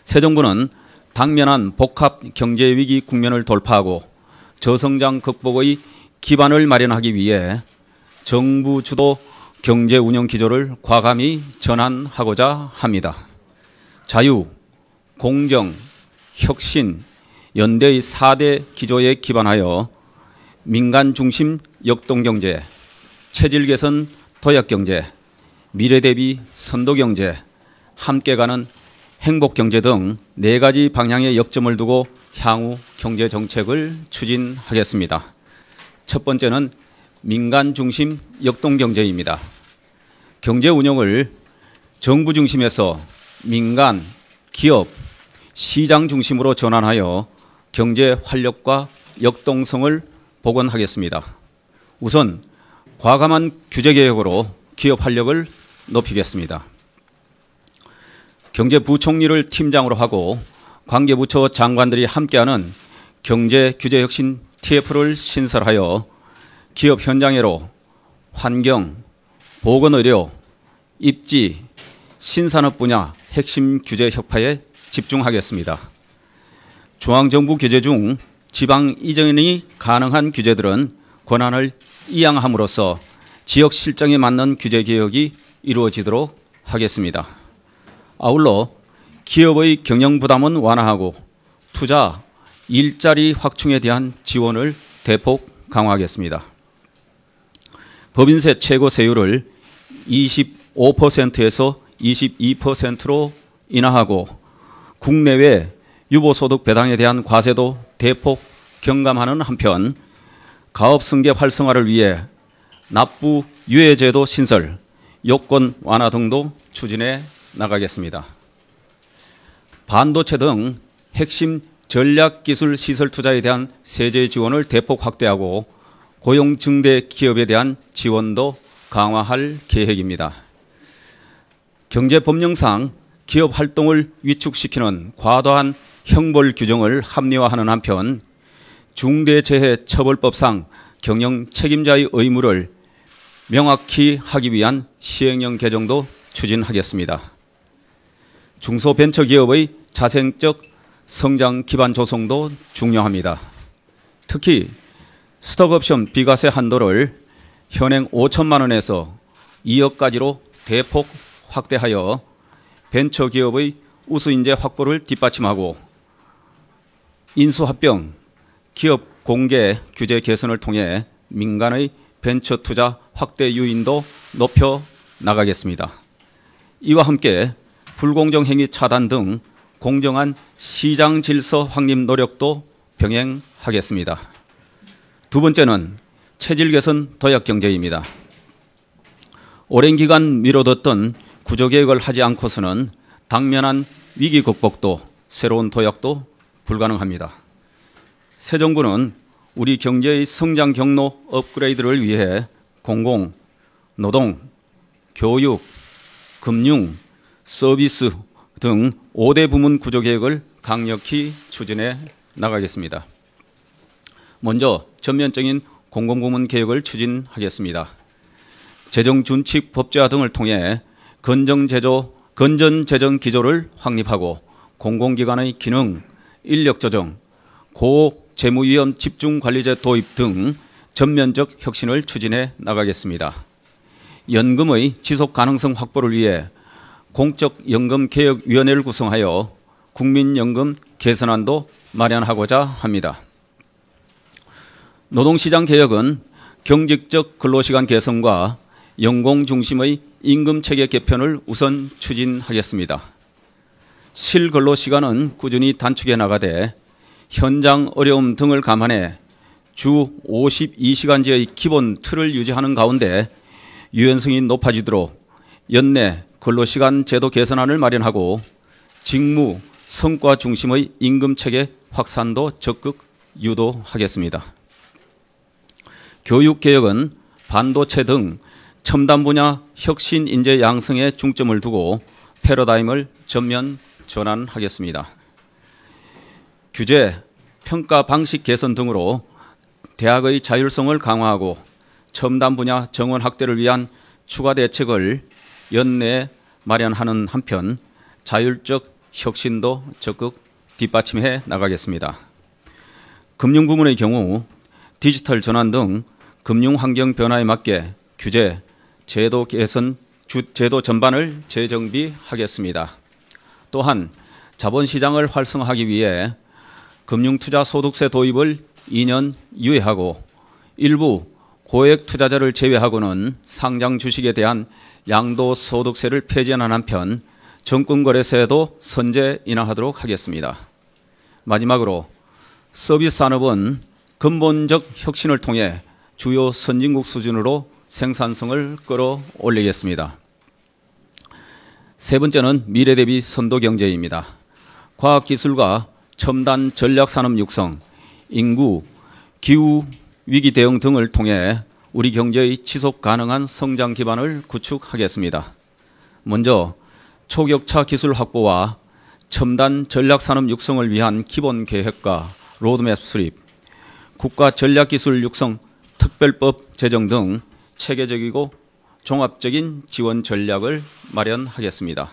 새 정부는 당면한 복합 경제위기 국면을 돌파하고 저성장 극복의 기반을 마련하기 위해 정부 주도 경제운영 기조를 과감히 전환하고자 합니다. 자유, 공정, 혁신, 연대의 4대 기조에 기반하여 민간 중심 역동경제, 체질 개선 도약경제, 미래 대비 선도경제, 함께 가는 행복경제 등 4가지 방향의 역점을 두고 향후 경제정책을 추진하겠습니다. 첫 번째는 민간 중심 역동경제입니다. 경제 운영을 정부 중심에서 민간, 기업, 시장 중심으로 전환하여 경제 활력과 역동성을 복원하겠습니다. 우선 과감한 규제개혁으로 기업 활력을 높이겠습니다. 경제부총리를 팀장으로 하고 관계부처 장관들이 함께하는 경제규제혁신 TF를 신설하여 기업 현장으로 환경, 보건의료, 입지, 신산업 분야 핵심 규제 혁파에 집중하겠습니다. 중앙정부 규제 중 지방 이전이 가능한 규제들은 권한을 이양함으로써 지역 실정에 맞는 규제 개혁이 이루어지도록 하겠습니다. 아울러 기업의 경영 부담은 완화하고 투자, 일자리 확충에 대한 지원을 대폭 강화하겠습니다. 법인세 최고 세율을 25%에서 22%로 인하하고 국내외 유보소득 배당에 대한 과세도 대폭 경감하는 한편 가업승계 활성화를 위해 납부 유예제도 신설, 요건 완화 등도 추진해 나가겠습니다. 반도체 등 핵심 전략기술 시설 투자에 대한 세제 지원을 대폭 확대하고 고용 증대 기업에 대한 지원도 강화할 계획입니다. 경제법령상 기업 활동을 위축시키는 과도한 형벌 규정을 합리화하는 한편 중대재해처벌법상 경영 책임자의 의무를 명확히 하기 위한 시행령 개정도 추진하겠습니다. 중소벤처기업의 자생적 성장 기반 조성도 중요합니다. 특히 스톡옵션 비과세 한도를 현행 5천만 원에서 2억까지로 대폭 확대하여 벤처기업의 우수인재 확보를 뒷받침하고 인수합병, 기업 공개 규제 개선을 통해 민간의 벤처 투자 확대 유인도 높여 나가겠습니다. 이와 함께 불공정 행위 차단 등 공정한 시장 질서 확립 노력도 병행하겠습니다. 두 번째는 체질 개선 도약 경제입니다. 오랜 기간 미뤄뒀던 구조개혁을 하지 않고서는 당면한 위기 극복도 새로운 도약도 불가능합니다. 새 정부는 우리 경제의 성장 경로 업그레이드를 위해 공공, 노동, 교육, 금융, 서비스 등 5대 부문 구조개혁을 강력히 추진해 나가겠습니다. 먼저 전면적인 공공부문 개혁을 추진하겠습니다. 재정준칙 법제화 등을 통해 건전재정 기조를 확립하고 공공기관의 기능, 인력조정, 고재무위험 집중관리제 도입 등 전면적 혁신을 추진해 나가겠습니다. 연금의 지속가능성 확보를 위해 공적연금개혁위원회를 구성하여 국민연금 개선안도 마련하고자 합니다. 노동시장 개혁은 경직적 근로시간 개선과 연공 중심의 임금체계 개편을 우선 추진하겠습니다. 실근로시간은 꾸준히 단축해 나가되 현장 어려움 등을 감안해 주 52시간제의 기본 틀을 유지하는 가운데 유연성이 높아지도록 연내 근로시간 제도 개선안을 마련하고 직무, 성과 중심의 임금체계 확산도 적극 유도하겠습니다. 교육개혁은 반도체 등 첨단 분야 혁신 인재 양성에 중점을 두고 패러다임을 전면 전환하겠습니다. 규제, 평가 방식 개선 등으로 대학의 자율성을 강화하고 첨단 분야 정원 확대를 위한 추가 대책을 연내에 마련하는 한편 자율적 혁신도 적극 뒷받침해 나가겠습니다. 금융부문의 경우 디지털 전환 등 금융환경 변화에 맞게 규제, 제도 개선, 제도 전반을 재정비하겠습니다. 또한 자본시장을 활성화하기 위해 금융투자소득세 도입을 2년 유예하고 일부 고액 투자자를 제외하고는 상장 주식에 대한 양도소득세를 폐지하는 한편 정권거래세도 선제 인하하도록 하겠습니다. 마지막으로 서비스 산업은 근본적 혁신을 통해 주요 선진국 수준으로 생산성을 끌어올리겠습니다. 세 번째는 미래 대비 선도 경제입니다. 과학기술과 첨단 전략산업 육성, 인구, 기후 위기 대응 등을 통해 우리 경제의 지속 가능한 성장 기반을 구축하겠습니다. 먼저 초격차 기술 확보와 첨단 전략산업 육성을 위한 기본 계획과 로드맵 수립, 국가 전략기술 육성 특별법 제정 등 체계적이고 종합적인 지원 전략을 마련하겠습니다.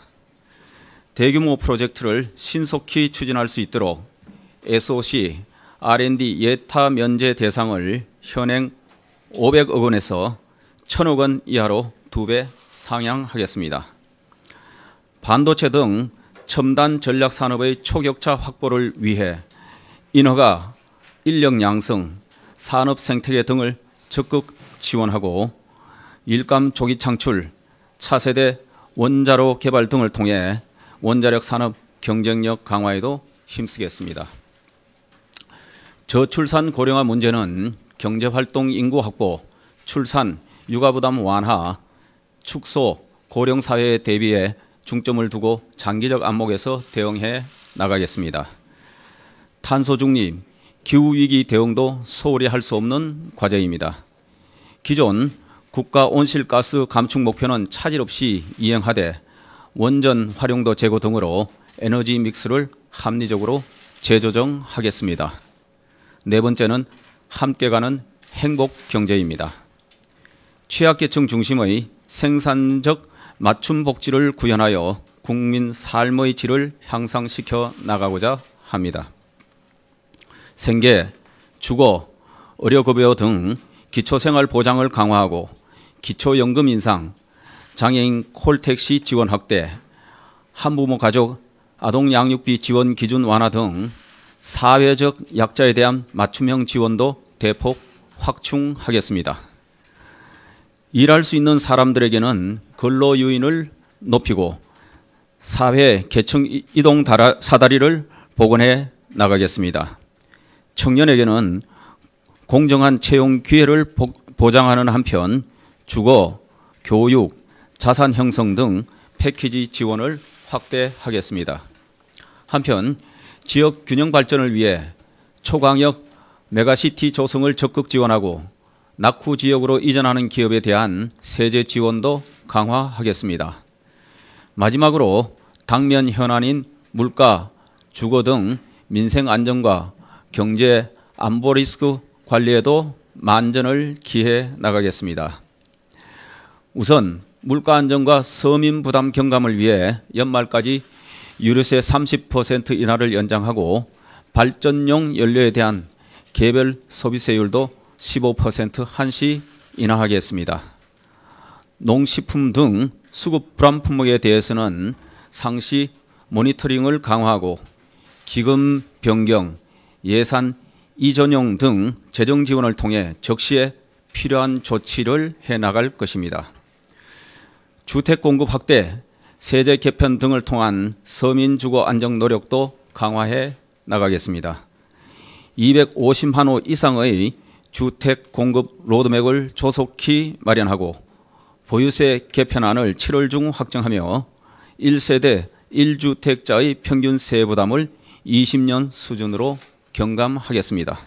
대규모 프로젝트를 신속히 추진할 수 있도록 SOC, R&D 예타 면제 대상을 현행 500억 원에서 1,000억 원 이하로 2배 상향하겠습니다. 반도체 등 첨단 전략 산업의 초격차 확보를 위해 인허가, 인력 양성, 산업 생태계 등을 적극 지원하고 일감 조기 창출, 차세대 원자로 개발 등을 통해 원자력 산업 경쟁력 강화에도 힘쓰겠습니다. 저출산 고령화 문제는 경제활동 인구 확보, 출산, 육아부담 완화, 축소, 고령사회에 대비해 중점을 두고 장기적 안목에서 대응해 나가겠습니다. 탄소 중립, 기후위기 대응도 소홀히 할 수 없는 과제입니다. 기존 국가 온실가스 감축 목표는 차질 없이 이행하되 원전 활용도 제고 등으로 에너지 믹스를 합리적으로 재조정하겠습니다. 네 번째는 함께 가는 행복 경제입니다. 취약계층 중심의 생산적 맞춤 복지를 구현하여 국민 삶의 질을 향상시켜 나가고자 합니다. 생계, 주거, 의료급여 등 기초생활 보장을 강화하고 기초연금 인상, 장애인 콜택시 지원 확대, 한부모 가족 아동 양육비 지원 기준 완화 등 사회적 약자에 대한 맞춤형 지원도 대폭 확충하겠습니다. 일할 수 있는 사람들에게는 근로 요인을 높이고 사회 계층 이동 사다리를 복원해 나가겠습니다. 청년에게는 공정한 채용 기회를 보장하는 한편 주거, 교육, 자산 형성 등 패키지 지원을 확대하겠습니다. 한편 지역 균형 발전을 위해 초광역 메가시티 조성을 적극 지원하고 낙후 지역으로 이전하는 기업에 대한 세제 지원도 강화하겠습니다. 마지막으로 당면 현안인 물가, 주거 등 민생 안정과 경제 안보 리스크 관리에도 만전을 기해 나가겠습니다. 우선 물가 안정과 서민 부담 경감을 위해 연말까지 유류세 30% 인하를 연장하고 발전용 연료에 대한 개별 소비세율도 15% 한시 인하하겠습니다. 농식품 등 수급 불안 품목에 대해서는 상시 모니터링을 강화하고 기금 변경, 예산 이전용 등 재정 지원을 통해 적시에 필요한 조치를 해나갈 것입니다. 주택 공급 확대, 세제 개편 등을 통한 서민 주거 안정 노력도 강화해 나가겠습니다. 250만 호 이상의 주택 공급 로드맵을 조속히 마련하고 보유세 개편안을 7월 중 확정하며 1세대 1주택자의 평균 세부담을 20년 수준으로 경감하겠습니다.